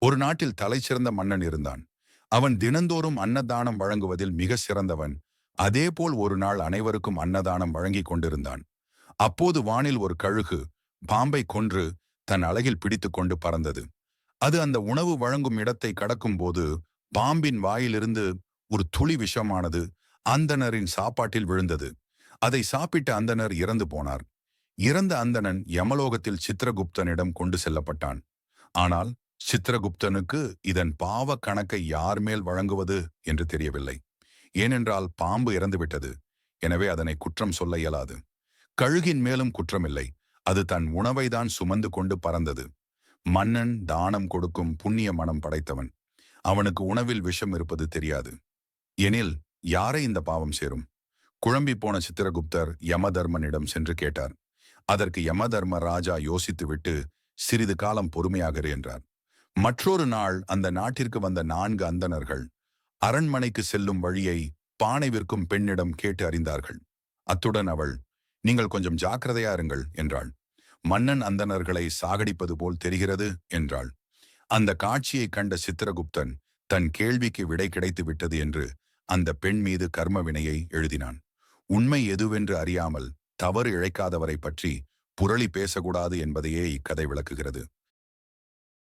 ஒரு நாட்டில் தலைசிறந்த மன்னன் இருந்தான். அவன் தினந்தோறும் அன்னதானம் வழங்குவதில் மிக சிறந்தவன். அதேபோல் ஒரு நாள் அனைவருக்கும் அன்னதானம் வழங்கிக் கொண்டிருந்தான். அப்போது வானில் ஒரு கழுகு பாம்பை கொன்று தன் அலகில் பிடித்துக் கொண்டு பறந்தது. அது அந்த உணவு வழங்கும் இடத்தை கடக்கும் போது பாம்பின் வாயிலிருந்து ஒரு துளி விஷமானது அந்தணரின் சாப்பாட்டில் விழுந்தது. அதை சாப்பிட்ட அந்தணர் இறந்து போனார். இறந்த அந்தணன் யமலோகத்தில் சித்திரகுப்தனிடம் கொண்டு செல்லப்பட்டான். ஆனால் சித்திரகுப்தனுக்கு இதன் பாவ கணக்கை யார் மேல் வழங்குவது என்று தெரியவில்லை. ஏனென்றால் பாம்பு இறந்துவிட்டது. எனவே அதனை குற்றம் சொல்ல இயலாது. கழுகின் மேலும் குற்றமில்லை. அது தன் உணவைதான் சுமந்து கொண்டு பறந்தது. மன்னன் தானம் கொடுக்கும் புண்ணிய மனம் படைத்தவன். அவனுக்கு உணவில் விஷம் இருப்பது தெரியாது. எனில் யாரை இந்த பாவம் சேரும்? குழம்பி போன சித்திரகுப்தர் யமதர்மனிடம் சென்று கேட்டார். அதற்கு யமதர்ம ராஜா யோசித்துவிட்டு சிறிது காலம் பொறுமையாகரு என்றார். மற்றொரு நாள் அந்த நாட்டிற்கு வந்த 4 அந்தணர்கள் அரண்மனைக்கு செல்லும் வழியை பானை விற்கும் பெண்ணிடம் கேட்டு அறிந்தார்கள். அத்துடன் அவள், நீங்கள் கொஞ்சம் ஜாக்கிரதையா இருங்கள் என்றாள். மன்னன் அந்தணர்களை சாகடிப்பது போல் தெரிகிறது என்றாள். அந்த காட்சியை கண்ட சித்திரகுப்தன் தன் கேள்விக்கு விடை கிடைத்து விட்டது என்று அந்த பெண் மீது கர்ம வினையை எழுதினான். உண்மை எதுவென்று அறியாமல் தவறு இழைக்காதவரை பற்றி புரளி பேசக்கூடாது என்பதையே இக்கதை விளக்குகிறது.